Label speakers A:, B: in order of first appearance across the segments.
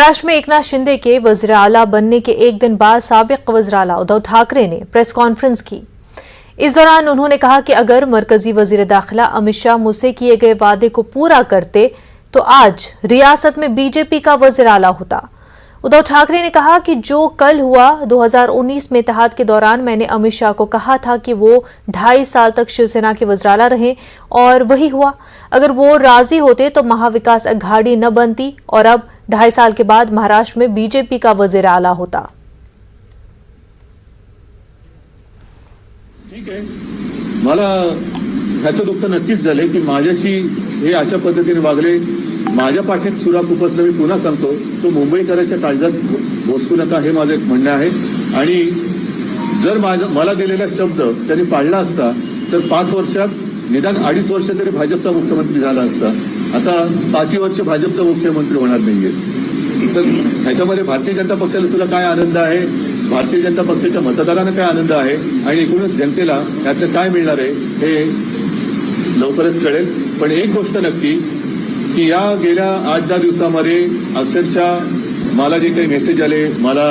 A: महाराष्ट्र में एकनाथ शिंदे के वज़ीर आला बनने के एक दिन बाद साबिक वज़ीर आला उद्धव ठाकरे ने प्रेस कॉन्फ्रेंस की। इस दौरान उन्होंने कहा कि अगर मरकजी वज़ीर दाखिला अमित शाह मुझसे किए गए वादे को पूरा करते तो आज रियासत में बीजेपी का वज़ीर आला होता। उद्धव ठाकरे ने कहा कि जो कल हुआ 2019 में इत्तेहाद के दौरान मैंने अमित शाह को कहा था कि वो 2.5 साल तक शिवसेना के वज़ीर आला रहे और वही हुआ। अगर वो राजी होते तो महाविकास अघाड़ी न बनती और अब 2.5 साल के बाद महाराष्ट्र में बीजेपी का वज़ीर आला होता।
B: ठीक आहे, मला ह्याचं दुःख नक्कीच झाले की माझ्याशी हे अशा पद्धतीने वागले, माझ्या पाठीत सुरा खुपसलं। मी पुन्हा सांगतो, तो मुंबईकरांच्या काळजात भोसकू नका हे माझं एक म्हणणं आहे। आणि जर मला दिलेला शब्द त्यांनी पाळला असता तर 5 वर्षात निदान 2.5 वर्ष तरी भाजपचा मुख्यमंत्री झाला असता। आता 5 वर्ष भाजपचा मुख्यमंत्री होणार नाहीये। तर ह्याच्यामध्ये भारतीय जनता पक्षाला सुद्धा काय आनंद आहे, भारतीय जनता पक्षाच्या मतदारांना काय आनंद आहे आणि एकूणच जनतेला त्यातलं काय मिळणार आहे हे लवकरच कळेल। पण एक गोष्ट नक्की की या गेल्या 8-10 दिवसांमध्ये अक्षरशः मला जे काही मेसेज आले, मला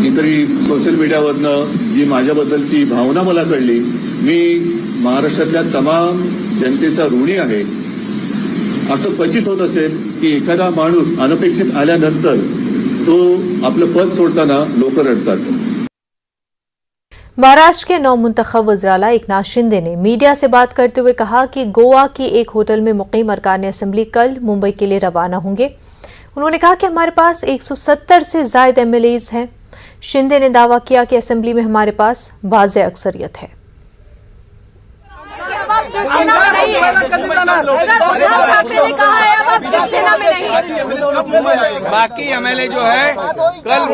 B: इतरही सोशल मीडियावरनं जी माझ्याबद्दलची भावना मला कळली, मी महाराष्ट्रातल्या तमाम जनतेचा ऋणी आहे। असं क्वचित होत असेल की एखादा माणूस अनपेक्षित आल्यानंतर तो आपलं पद सोडताना लोक रडतात।
A: महाराष्ट्र के नौमुंतखब वज़ीर आला एकनाथ शिंदे ने मीडिया से बात करते हुए कहा कि गोवा की एक होटल में मुक़ीम अरकान असेंबली कल मुंबई के लिए रवाना होंगे। उन्होंने कहा कि हमारे पास 170 से ज़ायद एमएलएज़ हैं। शिंदे ने दावा किया कि असेंबली में हमारे पास वाज़ेह अक्सरियत है।
C: बाकी एमएलए जो है कल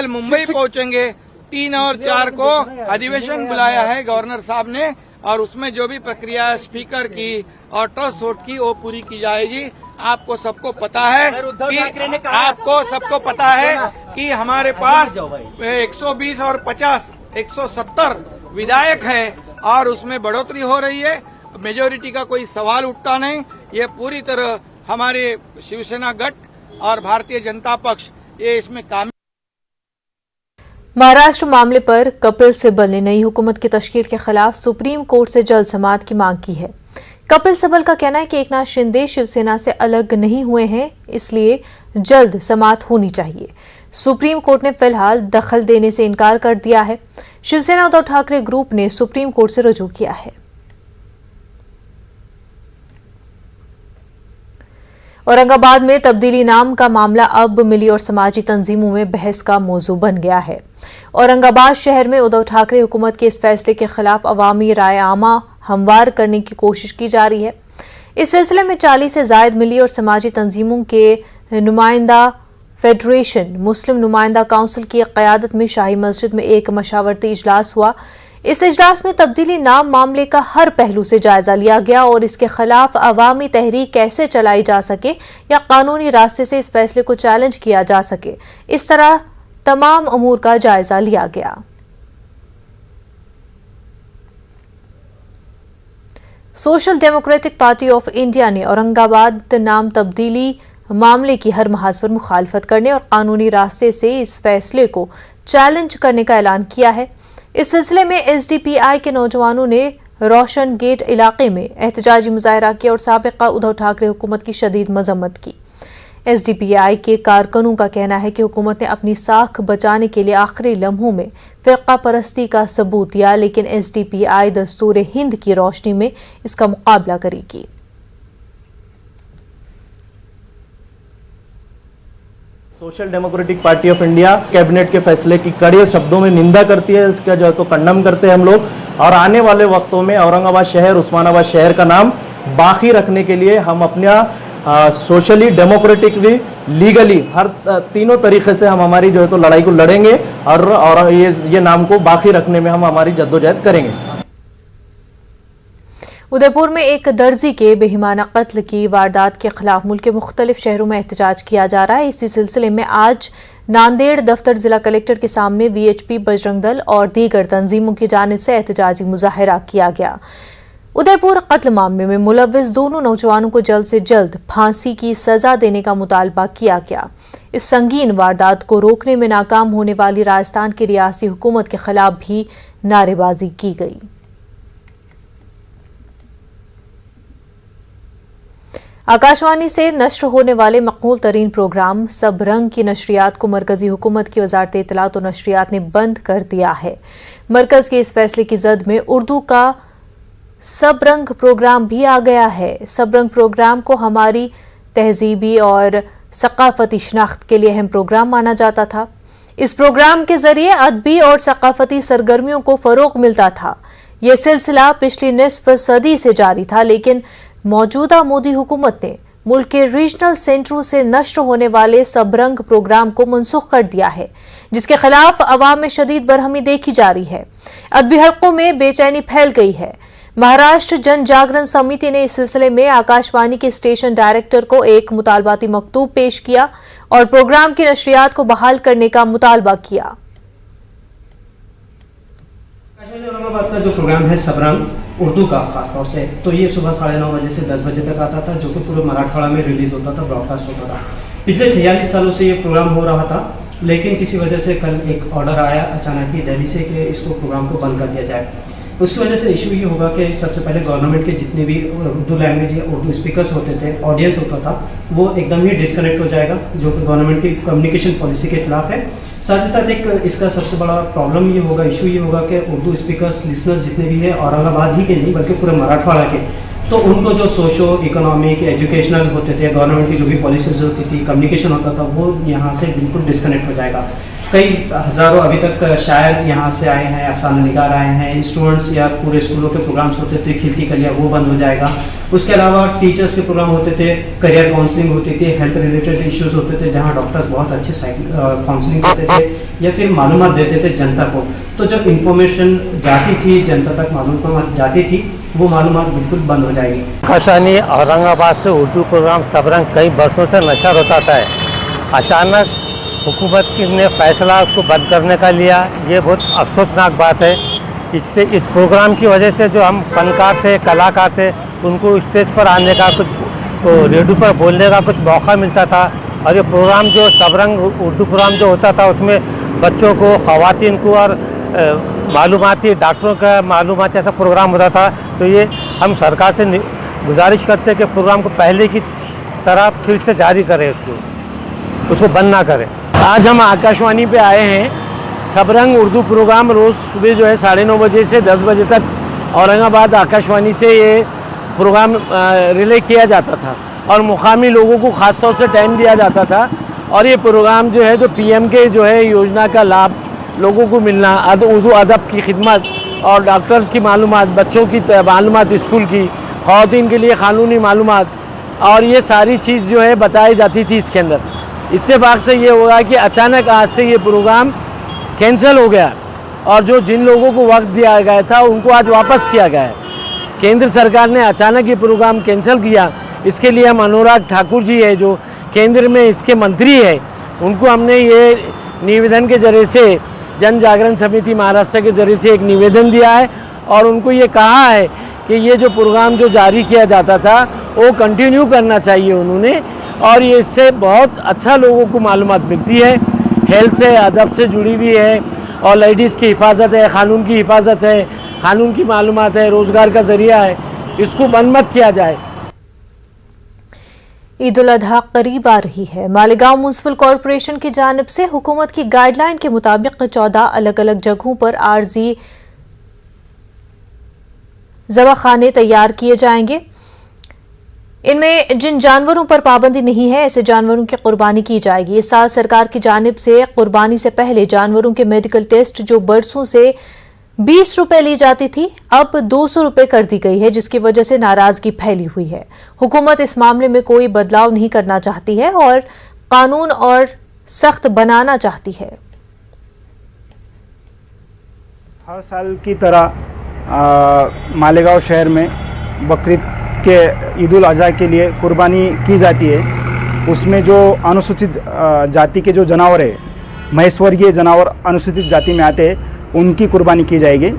C: मुंबई पहुंचेंगे। 3 और 4 को अधिवेशन बुलाया है गवर्नर साहब ने और उसमें जो भी प्रक्रिया है स्पीकर की और ट्रस्ट वोट की वो पूरी की जाएगी। आपको सबको पता है कि हमारे पास 120 और 50 170 विधायक है और उसमें बढ़ोतरी हो रही है। मेजोरिटी का कोई सवाल उठता नहीं। ये पूरी तरह हमारे शिवसेना गठ और भारतीय जनता पक्ष ये इसमें काम।
A: महाराष्ट्र मामले पर कपिल सिब्बल ने नई हुकूमत की तश्कील के खिलाफ सुप्रीम कोर्ट से जल्द समाअत की मांग की है। कपिल सिब्बल का कहना है कि एकनाथ शिंदे शिवसेना से अलग नहीं हुए हैं, इसलिए जल्द समाअत होनी चाहिए। सुप्रीम कोर्ट ने फिलहाल दखल देने से इनकार कर दिया है। शिवसेना उद्धव ठाकरे ग्रुप ने सुप्रीम कोर्ट से रुजू किया है। औरंगाबाद में तब्दीली नाम का मामला अब मिली और समाजी तंजीमों में बहस का मौजू बन गया है। औरंगाबाद शहर में उद्धव ठाकरे हुकूमत के इस फैसले के खिलाफ अवामी राय आमा हमवार करने की कोशिश की जा रही है। इस सिलसिले में 40 से जायद मिली और समाजी तंजीमों के नुमाइंदा फेडरेशन मुस्लिम नुमाइंदा काउंसिल की क़यादत में शाही मस्जिद में एक मशावरती इजलास हुआ। इस इजलास में तब्दीली नाम मामले का हर पहलू से जायजा लिया गया और इसके खिलाफ अवामी तहरीक कैसे चलाई जा सके या कानूनी रास्ते से इस फैसले को चैलेंज किया जा सके, इस तरह तमाम अमूर का जायजा लिया गया। Social democratic party of India ने औरंगाबाद नाम तब्दीली मामले की हर महाज पर मुखालफत करने और कानूनी रास्ते से इस फैसले को चैलेंज करने का ऐलान किया है। इस सिलसिले में एसडीपीआई के नौजवानों ने रोशन गेट इलाके में एहतजाजी मुजाहरा किया और साबिका उद्धव ठाकरे हुकूमत की शदीद मजम्मत की। एसडीपीआई के कारकुनों का कहना है कि हुकूमत ने अपनी साख बचाने के लिए आखिरी लम्हों में फ़िरका परस्ती का सबूत दिया, लेकिन एसडीपीआई दस्तूर हिंद की रोशनी में इसका मुकाबला करेगी।
D: Social democratic party of India cabinet के फैसले की कड़े शब्दों में निंदा करती है। इसका जो है तो कंडम करते हैं हम लोग और आने वाले वक्तों में औरंगाबाद शहर, उस्मानाबाद शहर का नाम बाकी रखने के लिए हम अपना सोशली, डेमोक्रेटिकली, लीगली हर तीनों तरीके से हम हमारी जो है तो लड़ाई को लड़ेंगे और ये नाम को बाकी रखने में हम हमारी जद्दोजहद करेंगे।
A: उदयपुर में एक दर्जी के बेहिमाना कत्ल की वारदात के खिलाफ मुल्क के मुख्तलिफ शहरों में एहतजाज किया जा रहा है। इसी सिलसिले में आज नांदेड़ दफ्तर जिला कलेक्टर के सामने वीएचपी, बजरंग दल और दीगर तंजीमों की जानिब से एहतजाजी मुजाहरा किया गया। उदयपुर कत्ल मामले में मुलव्विस दोनों नौजवानों को जल्द से जल्द फांसी की सजा देने का मुतालबा किया गया। इस संगीन वारदात को रोकने में नाकाम होने वाली राजस्थान की रियासती हुकूमत के खिलाफ भी नारेबाजी की गई। आकाशवाणी से नश्र होने वाले मकबूल तरीन प्रोग्राम सब रंग की नशरियात को मरकजी हुकूमत की वजारत इत्तलात और नशरियात ने बंद कर दिया है। मरकज के इस फैसले की जद में उर्दू का सब रंग प्रोग्राम भी आ गया है। सब रंग प्रोग्राम को हमारी तहजीबी और सकाफती शनाख्त के लिए अहम प्रोग्राम माना जाता था। इस प्रोग्राम के जरिए अदबी और सकाफती सरगर्मियों को फरोग मिलता था। यह सिलसिला पिछली निस्फ सदी से जारी था, लेकिन मौजूदा मोदी हुकूमत ने मुल्क के रीजनल सेंटरों से नश्र होने वाले सबरंग प्रोग्राम को मनसूख कर दिया है, जिसके खिलाफ अवाम में शदीद बरहमी देखी जा रही है। अदबी हलकों में बेचैनी फैल गई है। महाराष्ट्र जन जागरण समिति ने इस सिलसिले में आकाशवाणी के स्टेशन डायरेक्टर को एक मुतालबाती मकतूब पेश किया और प्रोग्राम की नशरियात को बहाल करने का मुतालबा किया।
E: औरंगाबाद का जो प्रोग्राम है सबरंग उर्दू का खासतौर से, तो ये सुबह 9:30 बजे से 10 बजे तक आता था, जो कि पूरे मराठवाड़ा में रिलीज होता था, ब्रॉडकास्ट होता था। पिछले 46 सालों से ये प्रोग्राम हो रहा था, लेकिन किसी वजह से कल एक ऑर्डर आया अचानक ही दिल्ली से कि इसको प्रोग्राम को बंद कर दिया जाए। उसकी वजह से इशू ये होगा कि सबसे पहले गवर्नमेंट के जितने भी उर्दू लैंग्वेज या उर्दू स्पीकर्स होते थे, ऑडियंस होता था, वो एकदम ही डिस्कनेक्ट हो जाएगा, जो कि गवर्नमेंट की कम्युनिकेशन पॉलिसी के खिलाफ है। साथ ही साथ एक इसका सबसे बड़ा प्रॉब्लम ये होगा, इशू ये होगा कि उर्दू स्पीकर्स लिसनर्स जितने भी हैं औरंगाबाद ही के नहीं बल्कि पूरे मराठवाड़ा के, तो उनको जो सोशो इकोनॉमिक एजुकेशनल होते थे, गवर्नमेंट की जो भी पॉलिसीज होती थी, कम्युनिकेशन होता था, वो यहाँ से बिल्कुल डिस्कनेक्ट हो जाएगा। कई हज़ारों अभी तक शायर यहाँ से आए हैं, अफसाना निगार आए हैं, स्टूडेंट्स या पूरे स्कूलों के प्रोग्राम्स होते थे, खिलती कलिया, वो बंद हो जाएगा। उसके अलावा टीचर्स के प्रोग्राम होते थे, करियर काउंसलिंग होती थी, हेल्थ रिलेटेड इश्यूज होते थे, जहाँ डॉक्टर्स बहुत अच्छे काउंसलिंग करते थे या फिर मालूमात देते थे जनता को। तो जो इन्फॉर्मेशन जाती थी जनता तक, मालूमात जाती थी, वो मालूमात बिल्कुल बंद हो जाएगी।
F: आकाशवाणी औरंगाबाद से उर्दू प्रोग्राम सबरंग कई वर्षों से नशर होता था। अचानक हुकूमत ने फैसला उसको बंद करने का लिया, ये बहुत अफसोसनाक बात है। इससे इस प्रोग्राम की वजह से जो हम फनकार थे, कलाकार थे, उनको स्टेज पर आने का, कुछ रेडियो पर बोलने का कुछ मौका मिलता था। और ये प्रोग्राम जो सबरंग उर्दू प्रोग्राम जो होता था, उसमें बच्चों को, ख़वातीन को और मालूमाती डॉक्टरों का मालूमाती ऐसा प्रोग्राम होता था। तो ये हम सरकार से गुजारिश करते हैं कि प्रोग्राम को पहले की तरह फिर से जारी करें, उसको बंद ना करें।
G: आज हम आकाशवाणी पे आए हैं। सबरंग उर्दू प्रोग्राम रोज़ सुबह जो है 9:30 बजे से 10 बजे तक औरंगाबाद आकाशवाणी से ये प्रोग्राम रिले किया जाता था और मुकामी लोगों को ख़ास तौर से टाइम दिया जाता था। और ये प्रोग्राम जो है, तो पीएम के जो है योजना का लाभ लोगों को मिलना, उर्दू अदब की खिदमत और डॉक्टर्स की मालूमात, बच्चों की मालूमात, स्कूल की, ख़वातीन के लिए क़ानूनी मालूमात, और ये सारी चीज़ जो है बताई जाती थी इसके अंदर। इत्तेफाक से ये होगा कि अचानक आज से ये प्रोग्राम कैंसिल हो गया और जो जिन लोगों को वक्त दिया गया था उनको आज वापस किया गया है। केंद्र सरकार ने अचानक ये प्रोग्राम कैंसिल किया, इसके लिए हम अनुराग ठाकुर जी है जो केंद्र में इसके मंत्री है, उनको हमने ये निवेदन के जरिए से, जन जागरण समिति महाराष्ट्र के जरिए से एक निवेदन दिया है और उनको ये कहा है कि ये जो प्रोग्राम जो जारी किया जाता था वो कंटिन्यू करना चाहिए उन्होंने। और ये इससे बहुत अच्छा लोगों को मालूमात मिलती है, हेल्थ से, अदब से जुड़ी हुई है, और लेडीज़ की हिफाजत है, कानून की हिफाजत है, कानून की मालूमात है, रोज़गार का ज़रिया है, इसको बंद मत किया जाए।
A: ईद उल अजहा करीब आ रही है। मालेगांव म्युनिसिपल कॉरपोरेशन की जानिब से हुकूमत की गाइडलाइन के मुताबिक 14 अलग अलग जगहों पर आर्जी ज़बाखाने तैयार किए जाएंगे। इनमें जिन जानवरों पर पाबंदी नहीं है, ऐसे जानवरों की कुर्बानी की जाएगी। इस साल सरकार की जानिब से कुर्बानी से पहले जानवरों के मेडिकल टेस्ट जो बरसों से 20 रुपए ली जाती थी, अब 200 रुपए कर दी गई है, जिसकी वजह से नाराजगी फैली हुई है। हुकूमत इस मामले में कोई बदलाव नहीं करना चाहती है और कानून और सख्त बनाना चाहती है।
H: हर साल की तरह मालेगांव शहर में बकरीद के ईद उल अजहा के लिए कुर्बानी की जाती है। उसमें जो अनुसूचित जाति के जो जानवर है, महेश्वरीय जानवर अनुसूचित जाति में आते हैं, उनकी कुर्बानी की जाएगी।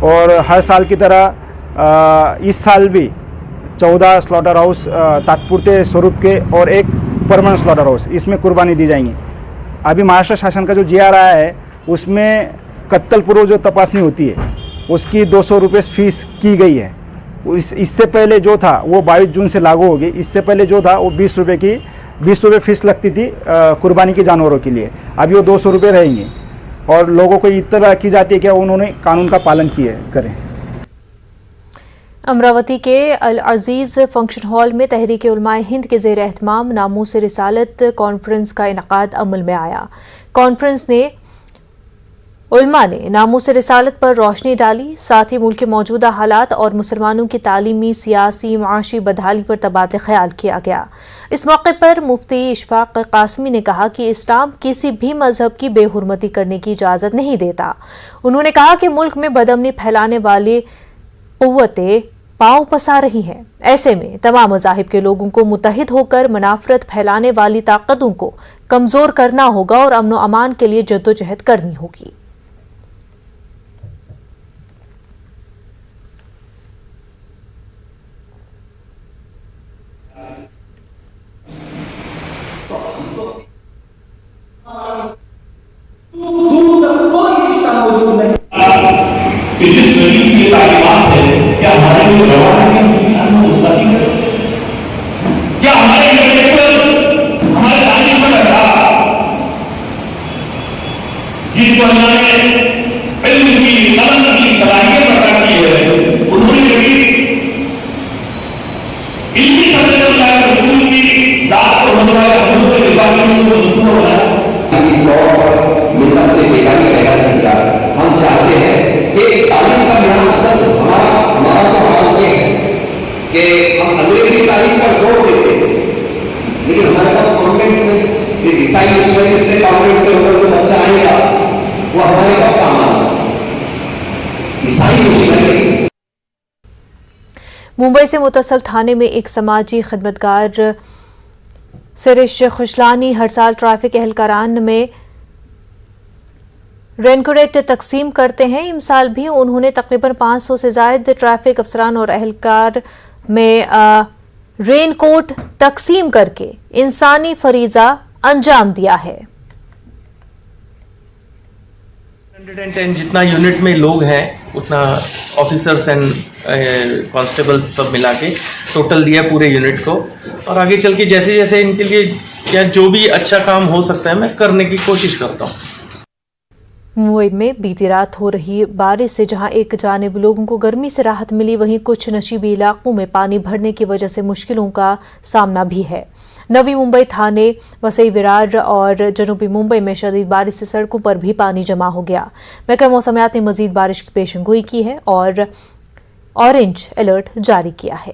H: और हर साल की तरह इस साल भी 14 स्लॉटर हाउस तात्पुरते स्वरूप के और एक परमानेंट स्लॉटर हाउस इसमें कुर्बानी दी जाएंगी। अभी महाराष्ट्र शासन का जो GR आया है उसमें कत्तल पूर्व जो तपासनी होती है उसकी 200 रुपये फीस की गई है। इससे पहले जो था वो 22 जून से लागू होगी। इससे पहले जो था वो 20 रुपये फीस लगती थी कुर्बानी के जानवरों के लिए। अभी वो 200 रुपये रहेंगे और लोगों को इत्तला की जाती है कि उन्होंने कानून का पालन करें।
A: अमरावती के अल अजीज फंक्शन हॉल में तहरीक उलमाए हिंद के ज़ेर एहतमाम नामूस रिसालत कॉन्फ्रेंस का इनकाद अमल में आया। कॉन्फ्रेंस ने उलमा ने नामूस रिसालत पर रोशनी डाली, साथ ही मुल्क के मौजूदा हालात और मुसलमानों की तालीमी, सियासी, माशी बदहाली पर तबादला ख्याल किया गया। इस मौके पर मुफ्ती इशफाक कासमी ने कहा कि इस्लाम किसी भी मजहब की बेहुरमती करने की इजाज़त नहीं देता। उन्होंने कहा कि मुल्क में बदअमनी फैलाने वाली कुव्वतें पांव पसार रही हैं। ऐसे में तमाम मज़ाहिब के लोगों को मुत्तहिद होकर मुनाफरत फैलाने वाली ताकतों को कमज़ोर करना होगा और अमन व अमान के लिए जद्दोजहद करनी होगी।
I: जिस नबी की तालीमात है क्या हमारे जो रवाना है उस इंसान में उसका नहीं है? क्या हमारे इंटेलेक्चुअल्स हमारे तालीम में रखा जिनको अल्लाह ने इल्म की कलम की सलाहियत अता की है उन्होंने कभी इल्मी समझ रसूल की जात को होने वाले अमलों के डिपार्टमेंट को रसूल बनाया। मिलत ने बेगानी पैदा किया। हम चाहते हैं कि तालीम का मेरा मतलब हमारा तो हाल ये है कि हम अंग्रेजी तालीम पर जोर देते हैं, लेकिन हमारे पास कॉन्वेंट में ईसाई की वजह से कॉन्वेंट से होकर जो बच्चा आएगा वो हमारे कब काम आएगा? ईसाई मिशनरी।
A: मुंबई से मुत्तसल थाने में एक समाजी खिदमतगार सिरिश खुशलानी हर साल ट्रैफिक एहलकारान में रेनकोट तकसीम करते हैं। इस साल भी उन्होंने तकरीबन 500 से ज़ायद ट्रैफिक अफसरान और एहलकार में रेनकोट तकसीम करके इंसानी फरीज़ा अंजाम दिया है।
D: 110 जितना यूनिट में लोग हैं उतना ऑफिसर्स एंड कांस्टेबल सब मिला के टोटल दिया पूरे यूनिट को, और आगे चल के जैसे जैसे इनके लिए या जो भी अच्छा काम हो सकता है मैं करने की कोशिश करता हूँ।
A: मुंबई में बीती रात हो रही बारिश से जहां एक जानिब लोगों को गर्मी से राहत मिली, वहीं कुछ नशीबी इलाकों में पानी भरने की वजह से मुश्किलों का सामना भी है। नवी मुंबई थाने, वसई विरार और जनूबी मुंबई में शदीद बारिश से सड़कों पर भी पानी जमा हो गया। महकमा मौसमियात ने मजीद बारिश की पेशेनगोई की है और ऑरेंज अलर्ट जारी किया है।